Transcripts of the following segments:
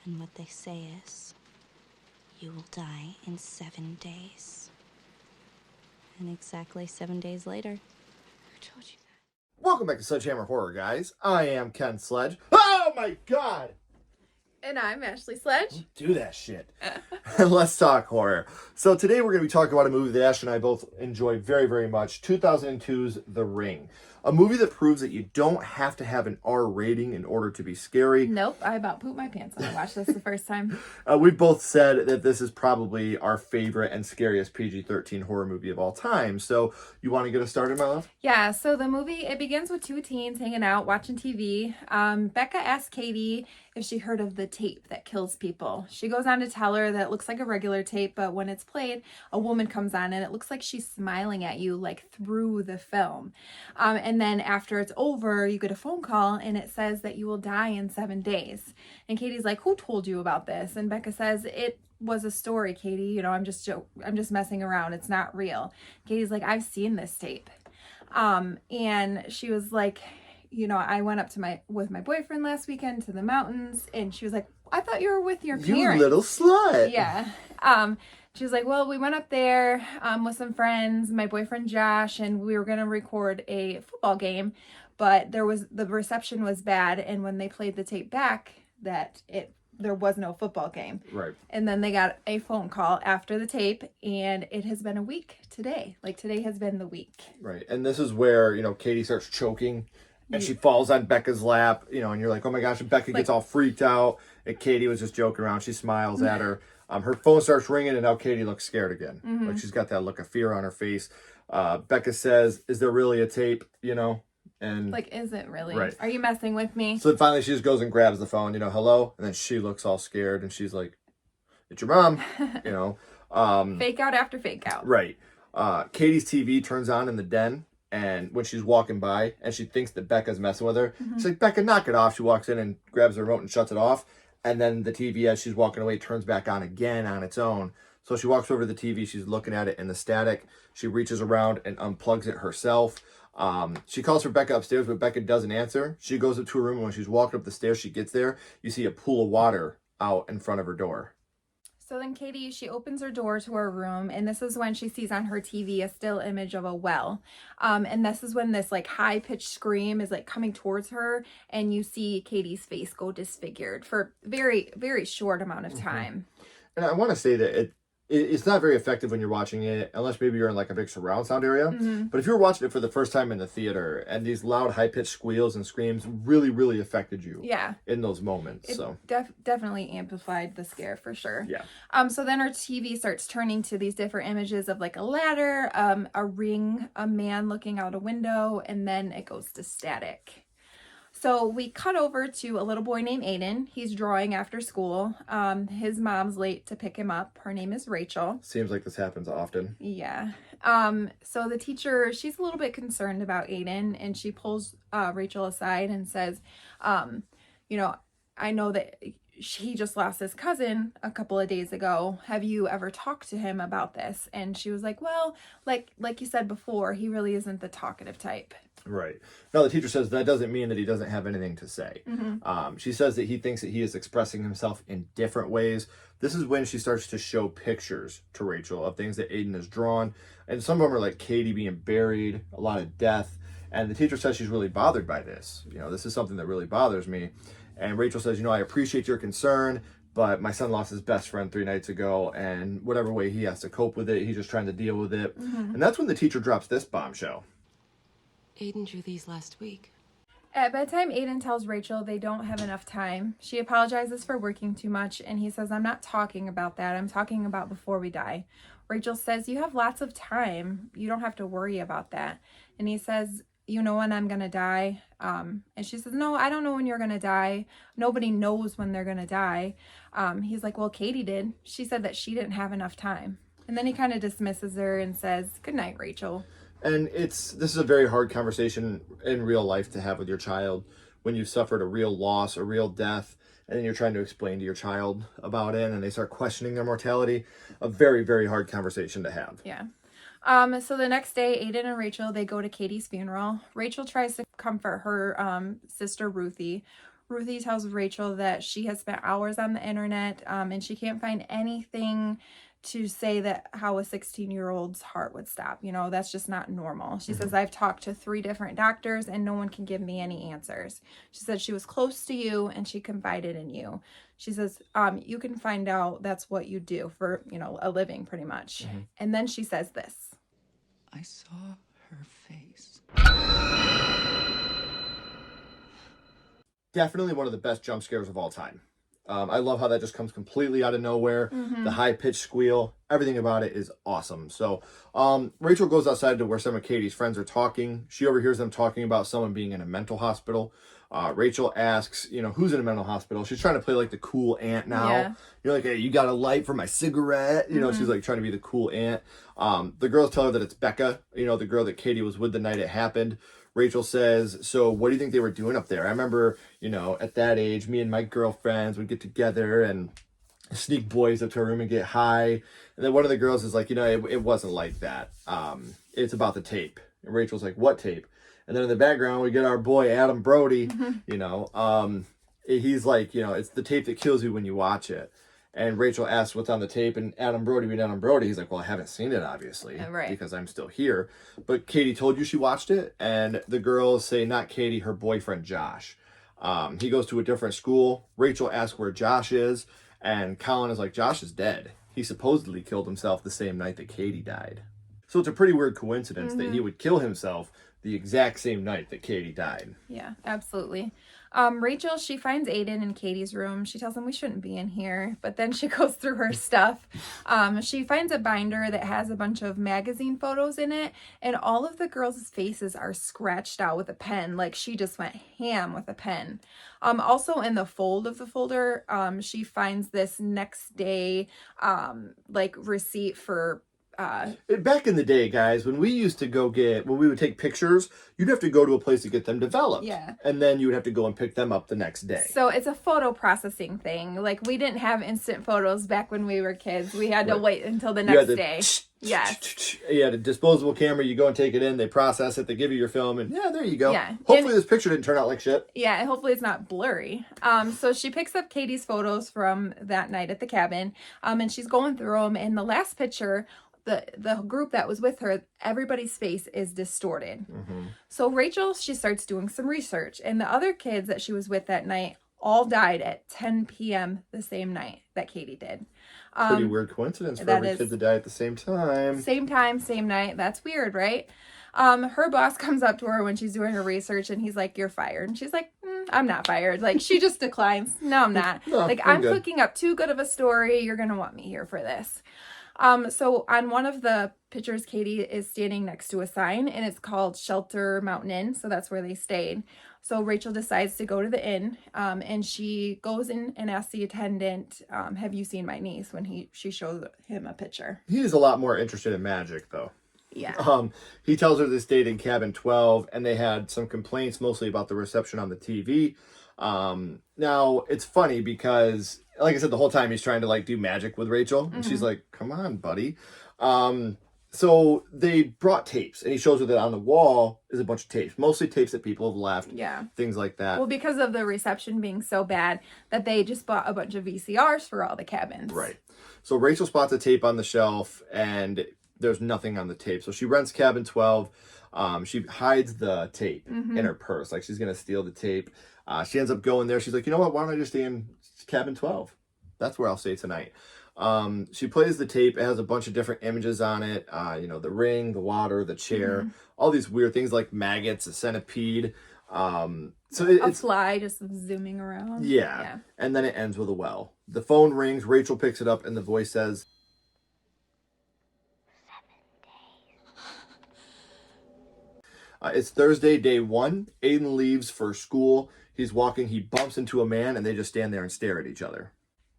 And what they say is, you will die in 7 days. And exactly 7 days later, who told you that? Welcome back to Sledgehammer Horror, guys. I am Ken Sledge. Oh my god! And I'm Ashley Sledge. Do that shit. And let's talk horror. So today we're going to be talking about a movie that Ash and I both enjoy very, very much. 2002's The Ring. A movie that proves that you don't have to have an R rating in order to be scary. Nope, I about pooped my pants when I watched this the first time. We've both said that this is probably our favorite and scariest PG-13 horror movie of all time. So you want to get us started, my love? Yeah, so the movie, it begins with two teens hanging out, watching TV. Becca asks Katie if she heard of the tape that kills people. She goes on to tell her that it looks like a regular tape, but when it's played, a woman comes on and it looks like she's smiling at you, like through the film. And then after it's over, you get a phone call and it says that you will die in 7 days. And Katie's like, who told you about this? And Becca says, it was a story, Katie. You know, I'm just messing around. It's not real. Katie's like, I've seen this tape. And she was like, you know, I went up to with my boyfriend last weekend to the mountains, and she was like, I thought you were with your parents. You little slut. Yeah. She was like, well, we went up there with some friends, my boyfriend Josh, and we were gonna record a football game, but the reception was bad, and when they played the tape back, there was no football game. Right. And then they got a phone call after the tape, and it has been a week today. Like, today has been the week. Right. And this is where, you know, Katie starts choking and she falls on Becca's lap, you know, and you're like, oh my gosh, and Becca gets all freaked out. And Katie was just joking around. She smiles at her. Her phone starts ringing, and now Katie looks scared again. Mm-hmm. Like she's got that look of fear on her face. Becca says, is there really a tape, you know? And like, is it really? Right. Are you messing with me? So then finally she just goes and grabs the phone, you know, hello? And then she looks all scared, and she's like, it's your mom, you know. Fake out after fake out. Right. Katie's TV turns on in the den, and when she's walking by, and she thinks that Becca's messing with her, she's like, Becca, knock it off. She walks in and grabs the remote and shuts it off. And then the TV, as she's walking away, turns back on again on its own. So she walks over to the TV. She's looking at it in the static. She reaches around and unplugs it herself. She calls for Becca upstairs, but Becca doesn't answer. She goes up to her room, and when she's walking up the stairs, she gets there. You see a pool of water out in front of her door. So then Katie, she opens her door to her room, and this is when she sees on her TV a still image of a well. And this is when this like high-pitched scream is like coming towards her, and you see Katie's face go disfigured for very, very short amount of time. And I want to say that it's not very effective when you're watching it, unless maybe you're in like a big surround sound area. But if you're watching it for the first time in the theater, and these loud, high-pitched squeals and screams really, really affected you in those moments. It so definitely amplified the scare for sure. Yeah. So then our TV starts turning to these different images of like a ladder, a ring, a man looking out a window, and then it goes to static. So we cut over to a little boy named Aiden. He's drawing after school. His mom's late to pick him up. Her name is Rachel. Seems like this happens often. Yeah. So the teacher, she's a little bit concerned about Aiden, and she pulls Rachel aside and says, you know, I know that he just lost his cousin a couple of days ago. Have you ever talked to him about this? And she was like, well, like you said before, he really isn't the talkative type. Right. Now the teacher says that doesn't mean that he doesn't have anything to say. She says that he thinks that he is expressing himself in different ways. This is when she starts to show pictures to Rachel of things that Aiden has drawn. And some of them are like Katie being buried, a lot of death. And the teacher says she's really bothered by this. You know, this is something that really bothers me. And Rachel says, you know, I appreciate your concern, but my son lost his best friend 3 nights ago, and whatever way he has to cope with it, he's just trying to deal with it. And that's when the teacher drops this bombshell. Aiden drew these last week. At bedtime, Aiden tells Rachel they don't have enough time. She apologizes for working too much, and he says, I'm not talking about that. I'm talking about before we die. Rachel says, you have lots of time. You don't have to worry about that. And he says, you know when I'm going to die? And she says, no, I don't know when you're going to die. Nobody knows when they're going to die. He's like, well, Katie did. She said that she didn't have enough time. And then he kind of dismisses her and says, good night, Rachel. And this is a very hard conversation in real life to have with your child when you've suffered a real loss, a real death, and then you're trying to explain to your child about it, and they start questioning their mortality. A very, very hard conversation to have. Yeah. So the next day, Aiden and Rachel, they go to Katie's funeral. Rachel tries to comfort her sister Ruthie. Ruthie tells Rachel that she has spent hours on the internet, and she can't find anything to say that how a 16-year-old's heart would stop. You know, that's just not normal. She says, I've talked to 3 different doctors and no one can give me any answers. She said she was close to you and she confided in you. She says, you can find out that's what you do for, you know, a living pretty much. And then she says this. I saw her face. Definitely one of the best jump scares of all time. I love how that just comes completely out of nowhere. The high-pitched squeal, everything about it is awesome. So Rachel goes outside to where some of Katie's friends are talking. She overhears them talking about someone being in a mental hospital. Rachel asks, you know, who's in a mental hospital? She's trying to play like the cool aunt now. Yeah. You're like, hey, you got a light for my cigarette? You know, she's like trying to be the cool aunt. The girls tell her that it's Becca, you know, the girl that Katie was with the night it happened. Rachel says, so what do you think they were doing up there? I remember, you know, at that age, me and my girlfriends would get together and sneak boys up to her room and get high. And then one of the girls is like, you know, it wasn't like that. It's about the tape. And Rachel's like, what tape? And then in the background, we get our boy, Adam Brody, you know. He's like, you know, it's the tape that kills you when you watch it. And Rachel asks what's on the tape, and Adam Brody being Adam Brody, he's like, well, I haven't seen it, obviously, because I'm still here. But Katie told you she watched it, and the girls say not Katie, her boyfriend, Josh. He goes to a different school. Rachel asks where Josh is, and Colin is like, Josh is dead. He supposedly killed himself the same night that Katie died. So it's a pretty weird coincidence that he would kill himself the exact same night that Katie died. Yeah, absolutely. Rachel, she finds Aiden in Katie's room. She tells him we shouldn't be in here, but then she goes through her stuff. She finds a binder that has a bunch of magazine photos in it, and all of the girls' faces are scratched out with a pen. Like, she just went ham with a pen. Also in the fold of the folder, she finds this next day, like, receipt for back in the day, guys, when we would take pictures, you'd have to go to a place to get them developed. Yeah. And then you would have to go and pick them up the next day. So it's a photo processing thing. Like, we didn't have instant photos back when we were kids. We had to wait until the next day. Yes. You had a disposable camera, you go and take it in, they process it, they give you your film, and yeah, there you go. Yeah. Hopefully this picture didn't turn out like shit. Yeah, and hopefully it's not blurry. So she picks up Katie's photos from that night at the cabin, and she's going through them, and the last picture, the group that was with her, everybody's face is distorted. So Rachel, she starts doing some research, and the other kids that she was with that night all died at 10 p.m. the same night that Katie did. Pretty weird coincidence for every kid to die at the same time. Same time, same night. That's weird, right? Her boss comes up to her when she's doing her research, and he's like, you're fired. And she's like, I'm not fired. Like, she just declines. No, I'm not. No, like, I'm cooking up too good of a story. You're going to want me here for this. So on one of the pictures, Katie is standing next to a sign, and it's called Shelter Mountain Inn. So that's where they stayed. So Rachel decides to go to the inn, and she goes in and asks the attendant, have you seen my niece, when she shows him a picture. He's a lot more interested in magic, though. Yeah. He tells her they stayed in cabin 12, and they had some complaints mostly about the reception on the TV. Now, it's funny because, like I said, the whole time he's trying to, like, do magic with Rachel, and she's like, come on, buddy. So they brought tapes, and he shows her that on the wall is a bunch of tapes, mostly tapes that people have left. Yeah. Things like that. Well, because of the reception being so bad that they just bought a bunch of VCRs for all the cabins. Right. So Rachel spots a tape on the shelf, and there's nothing on the tape. So she rents cabin 12. She hides the tape in her purse, like she's going to steal the tape. She ends up going there. She's like, you know what? Why don't I just stay in cabin 12? That's where I'll stay tonight. She plays the tape. It has a bunch of different images on it. You know, the ring, the water, the chair, all these weird things like maggots, a centipede. So it's a fly just zooming around. Yeah. And then it ends with a well. The phone rings. Rachel picks it up, and the voice says, 7 days. It's Thursday, day 1. Aiden leaves for school. He's walking. He bumps into a man, and they just stand there and stare at each other.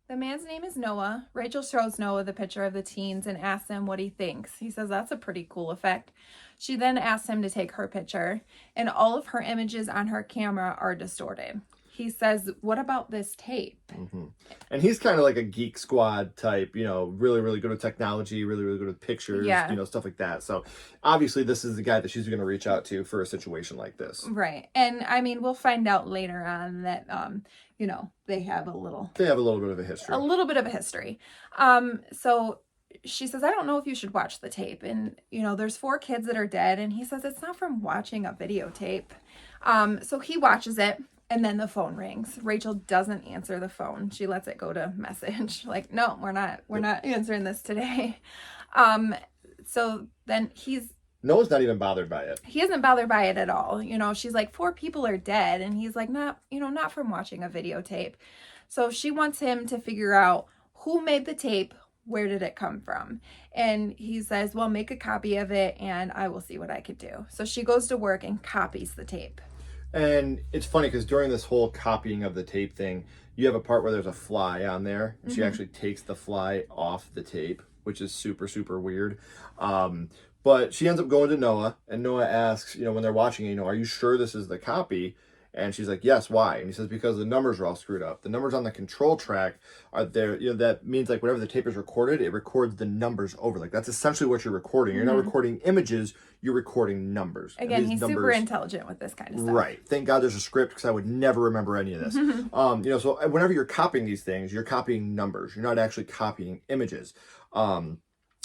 The man's name is Noah. Rachel shows Noah the picture of the teens and asks him what he thinks. He says that's a pretty cool effect. She then asks him to take her picture, and all of her images on her camera are distorted. he says, what about this tape? And he's kind of like a geek squad type, you know, really, really good with technology, really, really good with pictures, Yeah. you know, stuff like that. So obviously this is the guy that she's going to reach out to for a situation like this. Right. And I mean, we'll find out later on that, you know, they have a little bit of a history. A little bit of a history. So she says, I don't know if you should watch the tape. And, you know, there's 4 kids that are dead. And he says, it's not from watching a videotape. So he watches it. And then the phone rings. Rachel doesn't answer the phone. She lets it go to message. Like, no, we're not answering this today. So then Noah's not even bothered by it. He isn't bothered by it at all. You know, she's like, 4 people are dead. And he's like, not from watching a videotape. So she wants him to figure out who made the tape, where did it come from? And he says, well, make a copy of it and I will see what I could do. So she goes to work and copies the tape. And it's funny because during this whole copying of the tape thing, you have a part where there's a fly on there. And she actually takes the fly off the tape, which is super, super weird. But she ends up going to Noah, and Noah asks, you know, when they're watching it, you know, are you sure this is the copy? And she's like, yes, why? And he says, because the numbers are all screwed up. The numbers on the control track are there. You know, that means like whenever the tape is recorded, it records the numbers over. Like that's essentially what you're recording. You're not recording images, you're recording numbers. Again, he's super intelligent with this kind of stuff. Right. Thank God there's a script because I would never remember any of this. You know, so whenever you're copying these things, you're copying numbers. You're not actually copying images.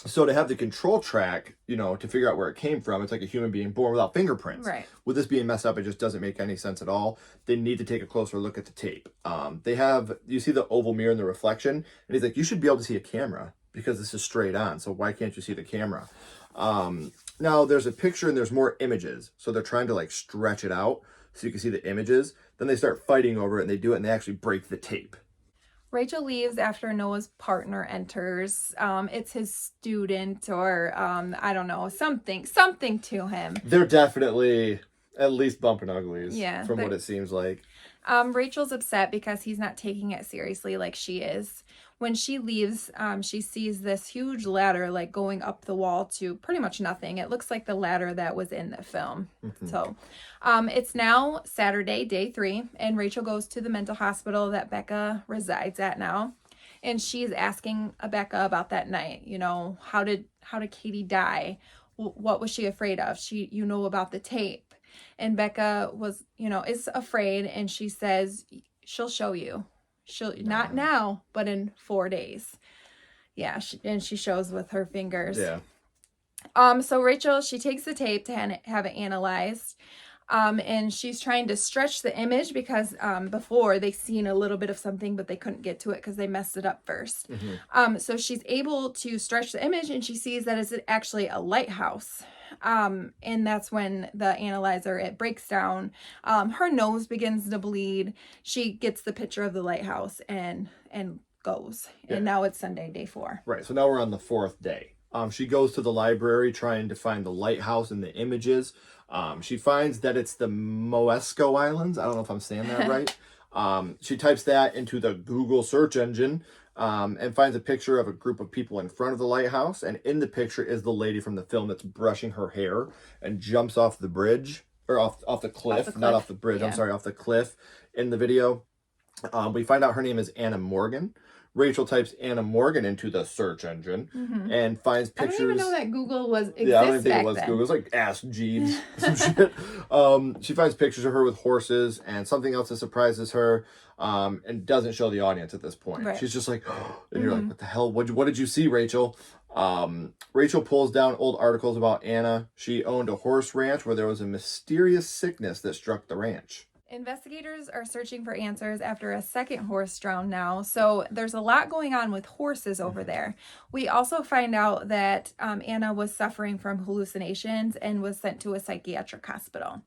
So to have the control track, you know, to figure out where it came from, it's like a human being born without fingerprints. Right. With this being messed up, it just doesn't make any sense at all. They need to take a closer look at the tape. You see the oval mirror in the reflection, and he's like, you should be able to see a camera because this is straight on. So why can't you see the camera? Now there's a picture and there's more images. So they're trying to like stretch it out so you can see the images. Then they start fighting over it and they do it and they actually break the tape. Rachel leaves after Noah's partner enters. It's his student or I don't know, something to him. They're definitely at least bumping uglies, from what it seems like. Rachel's upset because he's not taking it seriously like she is. When she leaves, she sees this huge ladder like going up the wall to pretty much nothing. It looks like the ladder that was in the film. So it's now Saturday, day 3, and Rachel goes to the mental hospital that Becca resides at now. And she's asking Becca about that night. You know, how did Katie die? What was she afraid of? You know about the tape. And Becca is afraid, and she says she'll show you. Not now, but in 4 days. Yeah, and she shows with her fingers. Yeah. So Rachel, she takes the tape to have it analyzed. And she's trying to stretch the image because before they seen a little bit of something, but they couldn't get to it because they messed it up first. So she's able to stretch the image, and she sees that it's actually a lighthouse. And that's when the analyzer, it breaks down. Her nose begins to bleed. She gets the picture of the lighthouse and goes. Yeah. And now it's Sunday, day 4. Right. So now we're on the 4th day. She goes to the library trying to find the lighthouse in the images. She finds that it's the Moesco Islands. I don't know if I'm saying that right. She types that into the Google search engine. And finds a picture of a group of people in front of the lighthouse. And in the picture is the lady from the film that's brushing her hair and jumps off the bridge, or off the cliff, not off the bridge. Yeah. I'm sorry, off the cliff in the video. We find out her name is Anna Morgan. Rachel types Anna Morgan into the search engine and finds pictures. I don't even know that Google was exists. Yeah, I don't even think it was Google. It was like Ask Jeeves, some shit. She finds pictures of her with horses and something else that surprises her, and doesn't show the audience at this point. Right. She's just like, oh, and you're like, what the hell? What did you see, Rachel? Rachel pulls down old articles about Anna. She owned a horse ranch where there was a mysterious sickness that struck the ranch. Investigators are searching for answers after a second horse drowned now, so there's a lot going on with horses over there. We also find out that Anna was suffering from hallucinations and was sent to a psychiatric hospital.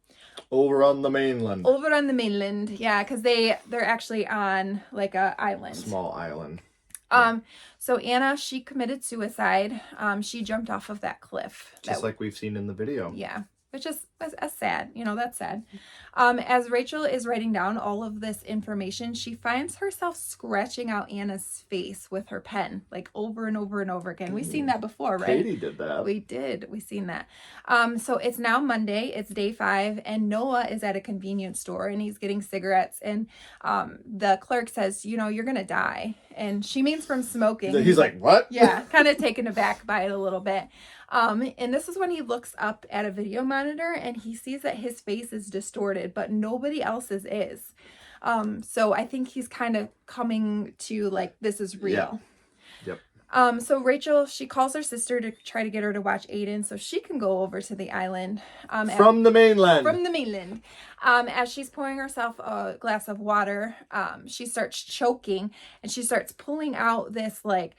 Over on the mainland. Yeah, because they're actually on like a island. Small island. So Anna, she committed suicide. She jumped off of that cliff. Just like we've seen in the video. Yeah. Which That's sad. You know, that's sad. As Rachel is writing down all of this information, she finds herself scratching out Anna's face with her pen, like over and over and over again. We've seen that before, right? Katie did that. We did. We've seen that. So it's now Monday. It's day 5, and Noah is at a convenience store, and he's getting cigarettes. And the clerk says, you know, you're going to die. And she means from smoking. He's like, what? Yeah, kind of taken aback by it a little bit. And this is when he looks up at a video monitor and he sees that his face is distorted, but nobody else's is. So I think he's kind of coming to like, this is real. Yeah. Yep. So Rachel, she calls her sister to try to get her to watch Aiden so she can go over to the island. From the mainland. From the mainland. As she's pouring herself a glass of water, she starts choking and she starts pulling out this like,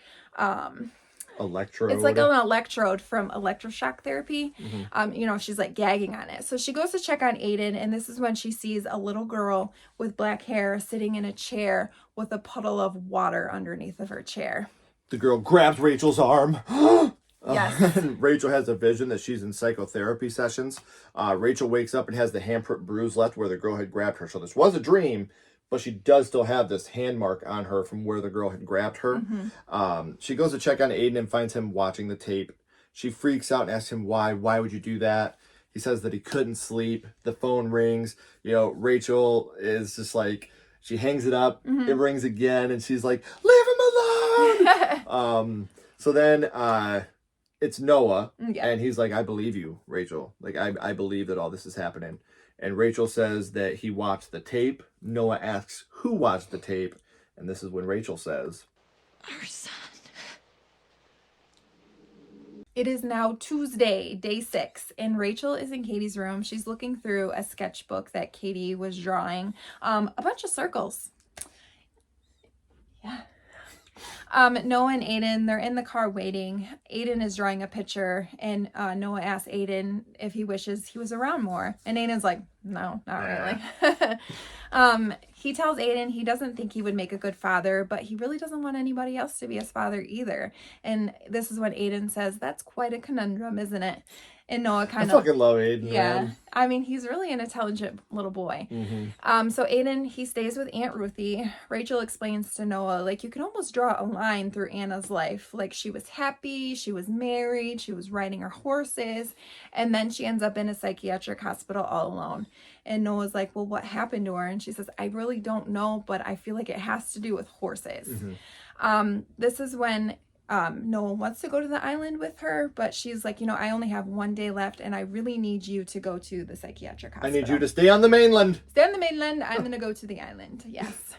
electrode. It's like an electrode from electroshock therapy. You know, she's like gagging on it. So she goes to check on Aiden, and this is when she sees a little girl with black hair sitting in a chair with a puddle of water underneath of her chair. The girl grabs Rachel's arm. Yes. And Rachel has a vision that she's in psychotherapy sessions. Rachel wakes up and has the handprint bruise left where the girl had grabbed her. So this was a dream, but she does still have this hand mark on her from where the girl had grabbed her. She goes to check on Aiden and finds him watching the tape. She freaks out and asks him why. Why would you do that? He says that he couldn't sleep. The phone rings. You know, Rachel is just like, she hangs it up. It rings again, and she's like, leave him alone! So then it's Noah, and he's like, I believe you, Rachel. Like, I believe that all this is happening. And Rachel says that he watched the tape. Noah asks who watched the tape. And this is when Rachel says, Our son. It is now Tuesday, day 6, and Rachel is in Katie's room. She's looking through a sketchbook that Katie was drawing. A bunch of circles. Yeah. Noah and Aiden, they're in the car waiting. Aiden is drawing a picture, and Noah asks Aiden if he wishes he was around more. And Aiden's like, no, not really. He tells Aiden he doesn't think he would make a good father, but he really doesn't want anybody else to be his father either. And this is when Aiden says, that's quite a conundrum, isn't it? And Noah kind of... I fucking love Aiden, man. I mean, he's really an intelligent little boy. So Aiden, he stays with Aunt Ruthie. Rachel explains to Noah, like, you can almost draw a line through Anna's life. Like, she was happy, she was married, she was riding her horses, and then she ends up in a psychiatric hospital all alone. And Noah's like, well, what happened to her? And she says, I really don't know, but I feel like it has to do with horses. This is when Noah wants to go to the island with her, but she's like, you know, I only have 1 day left, and I really need you to go to the psychiatric hospital. I need you to stay on the mainland. Stay on the mainland. I'm going to go to the island. Yes.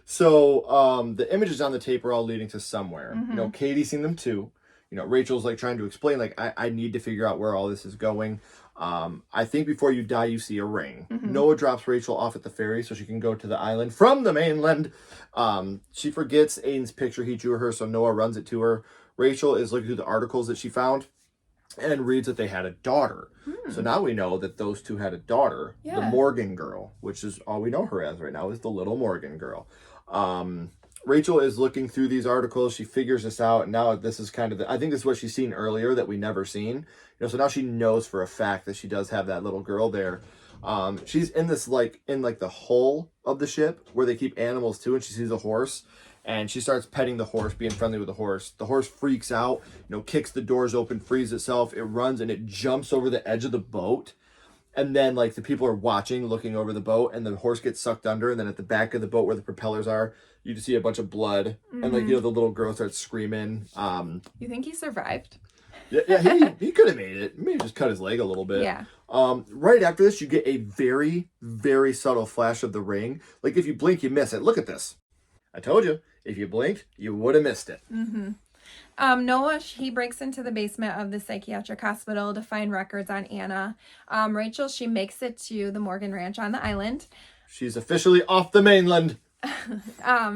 So the images on the tape are all leading to somewhere. You know, Katie's seen them too. You know, Rachel's like trying to explain, like, I need to figure out where all this is going. I think before you die, you see a ring. Noah drops Rachel off at the ferry so she can go to the island from the mainland. She forgets Aiden's picture he drew her, so Noah runs it to her. Rachel is looking through the articles that she found and reads that they had a daughter. So now we know that those two had a daughter, the Morgan girl, which is all we know her as right now, is the little Morgan girl. Rachel is looking through these articles. She figures this out. And now this is kind of I think this is what she's seen earlier that we never seen. You know, so now she knows for a fact that she does have that little girl there. She's in this in the hull of the ship where they keep animals too, and she sees a horse. And she starts petting the horse, being friendly with the horse. The horse freaks out, you know, kicks the doors open, frees itself. It runs and it jumps over the edge of the boat. And then, like, the people are watching, looking over the boat, and the horse gets sucked under. And then at the back of the boat where the propellers are, you just see a bunch of blood. And, like, you know, the little girl starts screaming. You think he survived? Yeah, he could have made it. Maybe just cut his leg a little bit. Yeah. Right after this, you get a very, very subtle flash of the ring. Like, if you blink, you miss it. Look at this. I told you. If you blinked, you would have missed it. Noah, he breaks into the basement of the psychiatric hospital to find records on Anna. Rachel, she makes it to the Morgan Ranch on the island. She's officially off the mainland.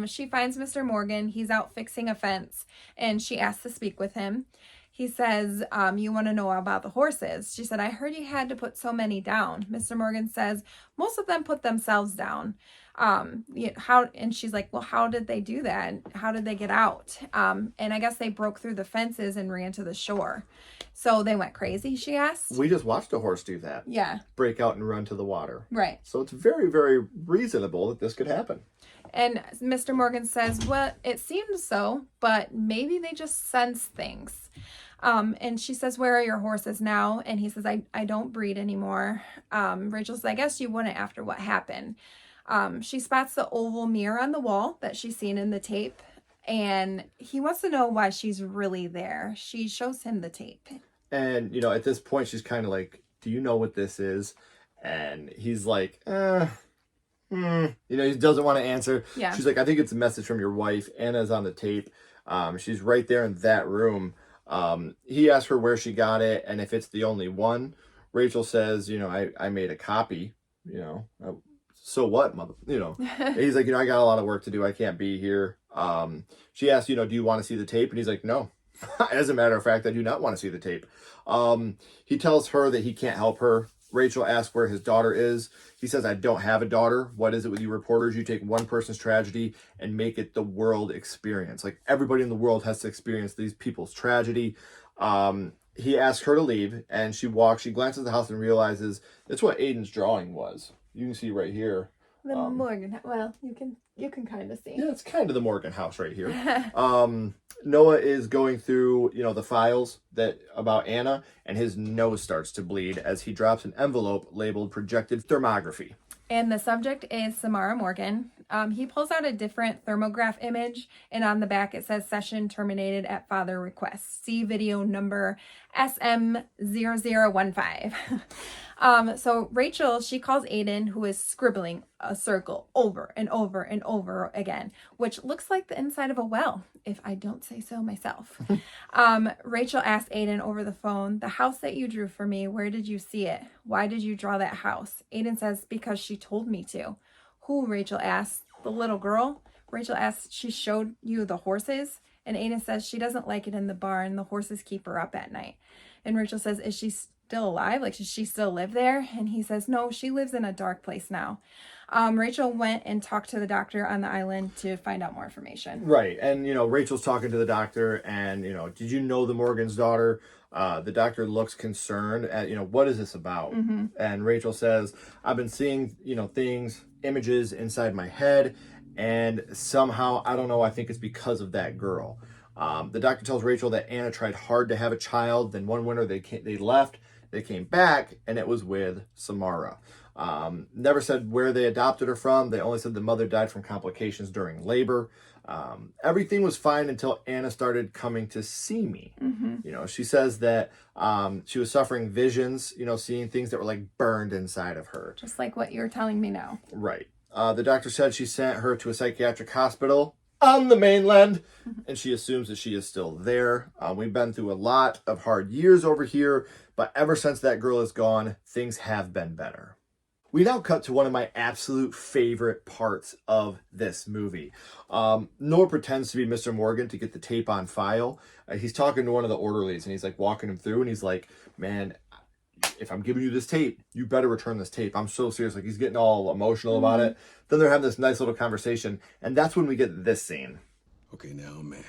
She finds Mr. Morgan. He's out fixing a fence, and she asks to speak with him. He says, you want to know about the horses? She said, I heard you had to put so many down. Mr. Morgan says, most of them put themselves down. And she's like, well, how did they do that? How did they get out? And I guess they broke through the fences and ran to the shore. So they went crazy, she asked. We just watched a horse do that. Yeah. Break out and run to the water. Right. So it's very, very reasonable that this could happen. And Mr. Morgan says, well, it seems so, but maybe they just sense things. And she says, where are your horses now? And he says, I don't breed anymore. Rachel says, I guess you wouldn't after what happened. She spots the oval mirror on the wall that she's seen in the tape. And he wants to know why she's really there. She shows him the tape. And, you know, at this point, she's kind of like, do you know what this is? And he's like, you know, he doesn't want to answer. Yeah. She's like, I think it's a message from your wife. Anna's on the tape. She's right there in that room. He asked her where she got it and if it's the only one. Rachel says, you know, I made a copy, you know, so what, mother, you know. He's like, you know, I got a lot of work to do. I can't be here. She asked, you know, do you want to see the tape? And he's like, no. As a matter of fact, I do not want to see the tape. He tells her that he can't help her. Rachel asks where his daughter is. He says, I don't have a daughter. What is it with you reporters? You take one person's tragedy and make it the world experience. Like, everybody in the world has to experience these people's tragedy. He asks her to leave, and she glances at the house and realizes that's what Aiden's drawing was. You can see right here. The Morgan, well, you can kind of see. Yeah, it's kind of the Morgan house right here. Noah is going through, you know, the files about Anna, and his nose starts to bleed as he drops an envelope labeled projected thermography. And the subject is Samara Morgan. He pulls out a different thermograph image, and on the back it says session terminated at father request. See video number SM0015. So Rachel, she calls Aiden, who is scribbling a circle over and over and over again, which looks like the inside of a well, if I don't say so myself. Rachel asks Aiden over the phone, the house that you drew for me, where did you see it? Why did you draw that house? Aiden says, because she told me to. Who? Rachel asks. The little girl. Rachel asks, she showed you the horses? And Aiden says she doesn't like it in the barn. The horses keep her up at night. And Rachel says, is she still alive? Like, does she still live there? And he says, no, she lives in a dark place now. Rachel went and talked to the doctor on the island to find out more information. Right. And, you know, Rachel's talking to the doctor and, you know, did you know the Morgan's daughter? The doctor looks concerned at, you know, what is this about? Mm-hmm. And Rachel says, I've been seeing, you know, images inside my head. And somehow, I don't know, I think it's because of that girl. The doctor tells Rachel that Anna tried hard to have a child. Then one winter they left. They came back, and it was with Samara. Never said where they adopted her from. They only said the mother died from complications during labor. Everything was fine until Anna started coming to see me. Mm-hmm. You know, she says that she was suffering visions, you know, seeing things that were like burned inside of her. Just like what you're telling me now. Right. The doctor said she sent her to a psychiatric hospital on the mainland, and she assumes that she is still there. We've been through a lot of hard years over here, but ever since that girl is gone, things have been better. We now cut to one of my absolute favorite parts of this movie. Noah pretends to be Mr. Morgan to get the tape on file. He's talking to one of the orderlies, and he's like walking him through, and he's like, man, if I'm giving you this tape, you better return this tape. I'm so serious. Like, he's getting all emotional about it. Then they're having this nice little conversation, and that's when we get this scene. Okay, now, man.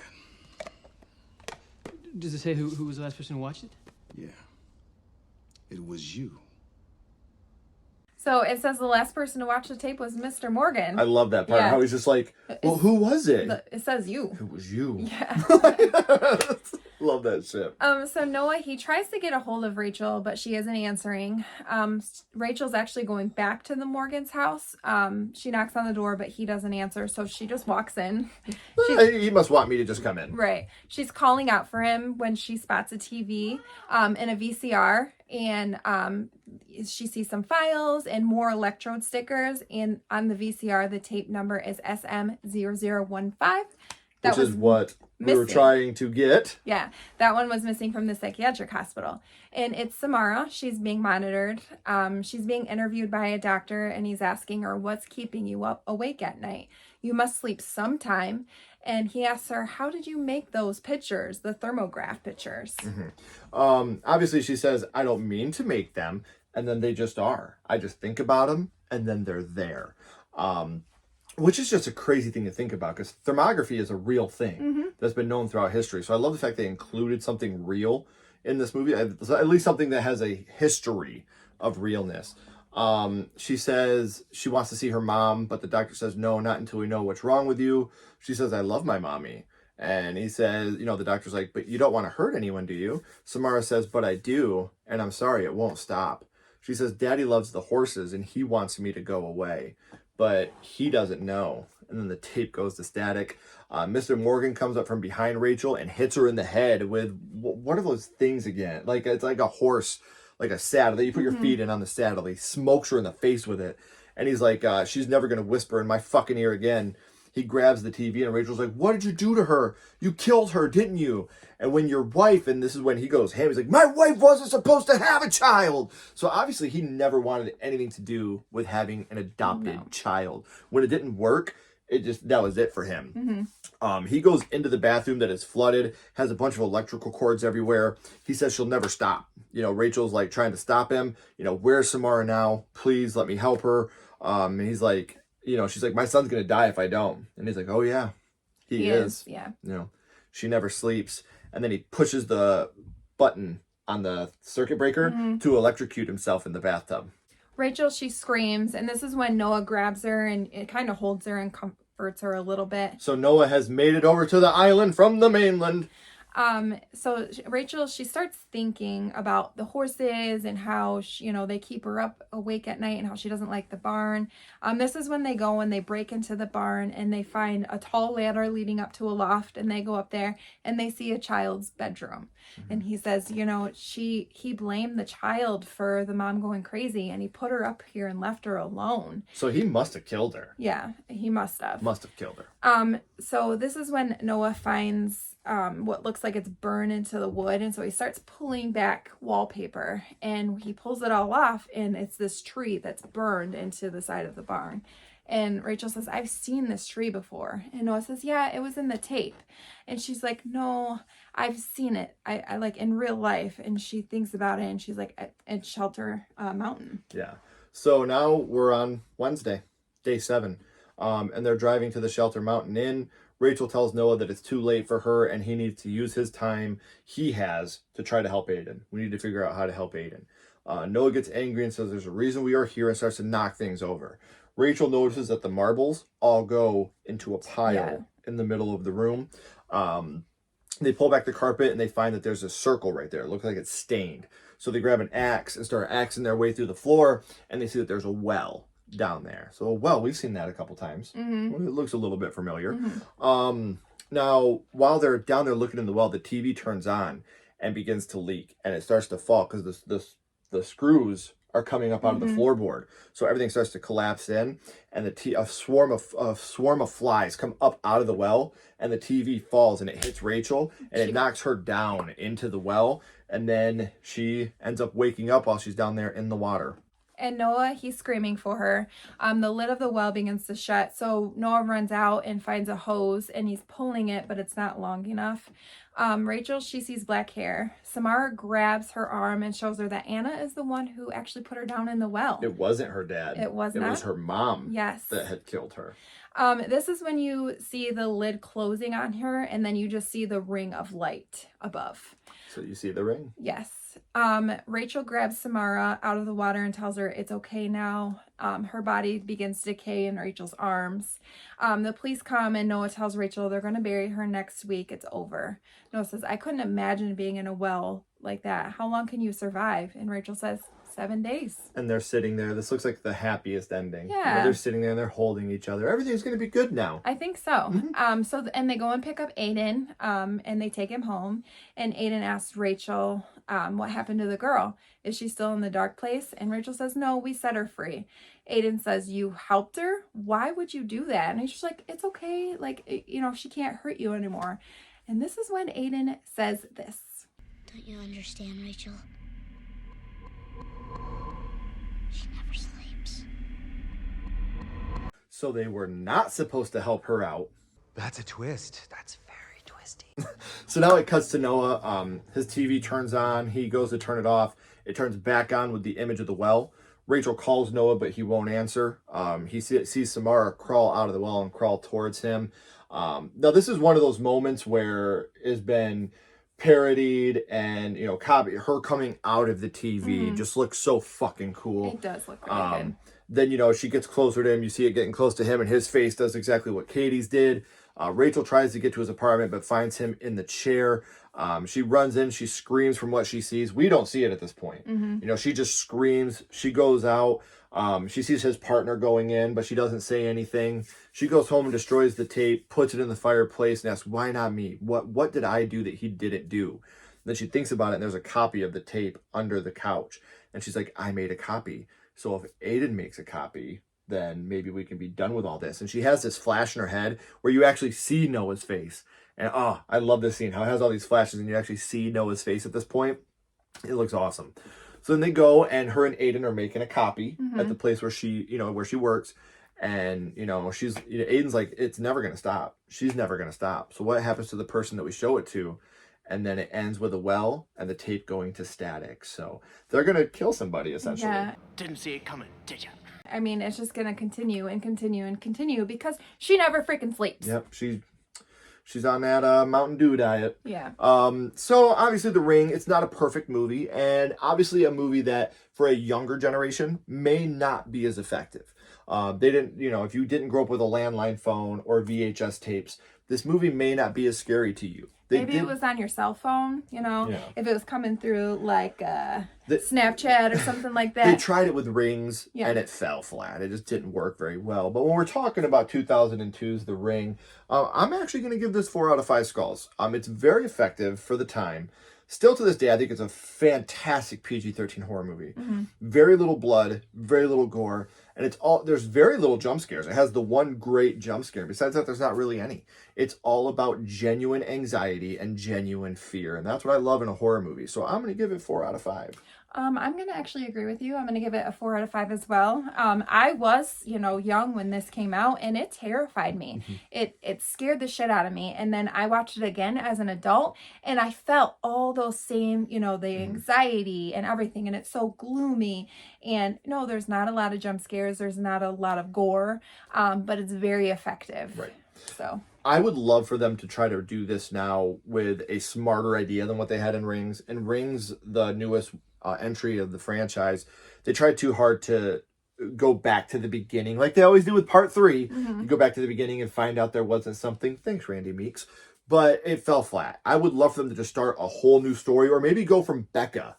Does it say who was the last person who watched it? Yeah. It was you. So it says the last person to watch the tape was Mr. Morgan. I love that part. Yeah. How he's just like, well, who was it? It says you. It was you. Yeah. Love that shit. So Noah, he tries to get a hold of Rachel, but she isn't answering. Rachel's actually going back to the Morgan's house. She knocks on the door, but he doesn't answer, so she just walks in. He must want me to just come in. Right. She's calling out for him when she spots a TV and a VCR, and she sees some files and more electrode stickers, and on the VCR, the tape number is SM0015. Which is what we were trying to get. Yeah, that one was missing from the psychiatric hospital. And it's Samara. She's being monitored. She's being interviewed by a doctor, and he's asking her, what's keeping you awake at night? You must sleep sometime. And he asks her, how did you make those pictures, the thermograph pictures? Mm-hmm. Obviously, she says, I don't mean to make them. And then they just are. I just think about them, and then they're there. Which is just a crazy thing to think about, because thermography is a real thing that's been known throughout history. So I love the fact they included something real in this movie, at least something that has a history of realness. She says she wants to see her mom, but the doctor says, no, not until we know what's wrong with you. She says, I love my mommy. And he says, the doctor's like, but you don't want to hurt anyone, do you? Samara says, but I do, and I'm sorry, it won't stop. She says, Daddy loves the horses, and he wants me to go away. But he doesn't know. And then the tape goes to static. Mr. Morgan comes up from behind Rachel and hits her in the head with, what are those things again? Like, it's like a horse, like a saddle that you put your feet in on the saddle. He smokes her in the face with it. And he's like, she's never going to whisper in my fucking ear again. He grabs the TV and Rachel's like, what did you do to her? You killed her, didn't you? And when your wife, and this is when he goes ham, he's like, my wife wasn't supposed to have a child. So obviously he never wanted anything to do with having an adopted child. When it didn't work, that was it for him. He goes into the bathroom that is flooded, has a bunch of electrical cords everywhere. He says she'll never stop. Rachel's like trying to stop him. Where's Samara now? Please let me help her. And he's like, she's like, my son's going to die if I don't. And he's like, oh yeah, he is. Yeah. She never sleeps. And then he pushes the button on the circuit breaker to electrocute himself in the bathtub. Rachel, she screams, and this is when Noah grabs her and it kind of holds her and comforts her a little bit. So Noah has made it over to the island from the mainland. So Rachel, she starts thinking about the horses and how, they keep her up awake at night and how she doesn't like the barn. This is when they go and they break into the barn and they find a tall ladder leading up to a loft, and they go up there and they see a child's bedroom. And he says, he blamed the child for the mom going crazy, and he put her up here and left her alone. So he must have killed her. Yeah, he must have. Must have killed her. So this is when Noah finds what looks like it's burned into the wood, and so he starts pulling back wallpaper, and he pulls it all off, and it's this tree that's burned into the side of the barn. And Rachel says, I've seen this tree before. And Noah says, yeah, it was in the tape. And she's like, no, I've seen it. I like in real life. And she thinks about it, and she's like, at Shelter Mountain. Yeah. So now we're on Wednesday, day 7. And they're driving to the Shelter Mountain Inn. Rachel tells Noah that it's too late for her and he needs to use his time he has to try to help Aiden. We need to figure out how to help Aiden. Noah gets angry and says there's a reason we are here and starts to knock things over. Rachel notices that the marbles all go into a pile in the middle of the room. They pull back the carpet and they find that there's a circle right there. It looks like it's stained. So they grab an axe and start axing their way through the floor, and they see that there's a well down there. So, we've seen that a couple times. It looks a little bit familiar. Now, while they're down there looking in the well, the TV turns on and begins to leak, and it starts to fall because the screws are coming up out of the floorboard. So everything starts to collapse in, and a swarm of flies come up out of the well, and the TV falls and it hits Rachel, and it knocks her down into the well, and then she ends up waking up while she's down there in the water. And Noah, he's screaming for her. The lid of the well begins to shut. So Noah runs out and finds a hose, and he's pulling it, but it's not long enough. Rachel, she sees black hair. Samara grabs her arm and shows her that Anna is the one who actually put her down in the well. It wasn't her dad. It was not. It was her mom. Yes. That had killed her. This is when you see the lid closing on her, and then you just see the ring of light above. So you see the ring? Yes. Rachel grabs Samara out of the water and tells her it's okay now. Her body begins to decay in Rachel's arms. The police come, and Noah tells Rachel they're going to bury her next week. It's over. Noah says, I couldn't imagine being in a well like that. How long can you survive? And Rachel says, 7 days. And they're sitting there. This looks like the happiest ending. Yeah. They're sitting there and they're holding each other. Everything's going to be good now. I think so. And they go and pick up Aiden, and they take him home. And Aiden asks Rachel, what happened to the girl? Is she still in the dark place? And Rachel says, no, we set her free. Aiden says, you helped her? Why would you do that? And she's like, it's okay. Like, she can't hurt you anymore. And this is when Aiden says this. Don't you understand, Rachel? She never sleeps. So they were not supposed to help her out. That's a twist. That's very twisty. So now it cuts to Noah. His TV turns on. He goes to turn it off. It turns back on with the image of the well. Rachel calls Noah, but he won't answer. He sees Samara crawl out of the well and crawl towards him. Now, this is one of those moments where it's been parodied, and her coming out of the TV just looks so fucking cool. It does look really good. Then she gets closer to him. You see it getting close to him, and his face does exactly what Katie's did. Rachel tries to get to his apartment, but finds him in the chair. She runs in. She screams from what she sees. We don't see it at this point. She just screams. She goes out. She sees his partner going in, but she doesn't say anything. She goes home and destroys the tape, puts it in the fireplace, and asks, why not me? What did I do that he didn't do? Then she thinks about it, and there's a copy of the tape under the couch. And she's like, I made a copy. So if Aiden makes a copy, then maybe we can be done with all this. And she has this flash in her head where you actually see Noah's face. And I love this scene, how it has all these flashes and you actually see Noah's face at this point. It looks awesome. So then they go, and her and Aiden are making a copy at the place where she works. And, Aiden's like, it's never going to stop. She's never going to stop. So what happens to the person that we show it to? And then it ends with a well and the tape going to static. So they're going to kill somebody, essentially. Yeah. Didn't see it coming, did ya? I mean, it's just going to continue and continue and continue because she never freaking sleeps. Yep, she's on that Mountain Dew diet. Yeah. So obviously The Ring, it's not a perfect movie, and obviously a movie that for a younger generation may not be as effective. They didn't, if you didn't grow up with a landline phone or VHS tapes, this movie may not be as scary to you. Maybe it was on your cell phone, if it was coming through like Snapchat or something like that. They tried it with Rings and it fell flat. It just didn't work very well. But when we're talking about 2002's The Ring, I'm actually going to give this 4 out of 5 skulls. It's very effective for the time. Still to this day, I think it's a fantastic PG-13 horror movie. Very little blood, very little gore, and there's very little jump scares. It has the one great jump scare. Besides that, there's not really any. It's all about genuine anxiety and genuine fear, and that's what I love in a horror movie. So I'm going to give it 4 out of 5. I'm going to actually agree with you. I'm going to give it a 4 out of 5 as well. I was, young when this came out, and it terrified me. It scared the shit out of me. And then I watched it again as an adult, and I felt all those same, the anxiety and everything. And it's so gloomy. And no, there's not a lot of jump scares. There's not a lot of gore, but it's very effective. Right. So I would love for them to try to do this now with a smarter idea than what they had in Rings. In Rings, the newest entry of the franchise, they tried too hard to go back to the beginning like they always do with part 3. You go back to the beginning and find out there wasn't something. Thanks, Randy Meeks. But it fell flat. I would love for them to just start a whole new story, or maybe go from Becca,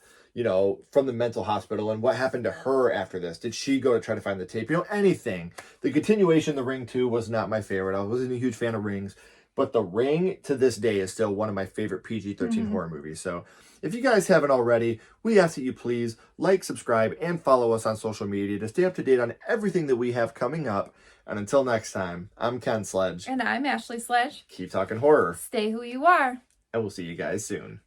from the mental hospital, and what happened to her after this. Did she go to try to find the tape? Anything. The continuation of The Ring 2 was not my favorite. I wasn't a huge fan of Rings. But The Ring, to this day, is still one of my favorite PG-13 horror movies. So if you guys haven't already, we ask that you please like, subscribe, and follow us on social media to stay up to date on everything that we have coming up. And until next time, I'm Ken Sledge. And I'm Ashley Sledge. Keep talking horror. Stay who you are. And we'll see you guys soon.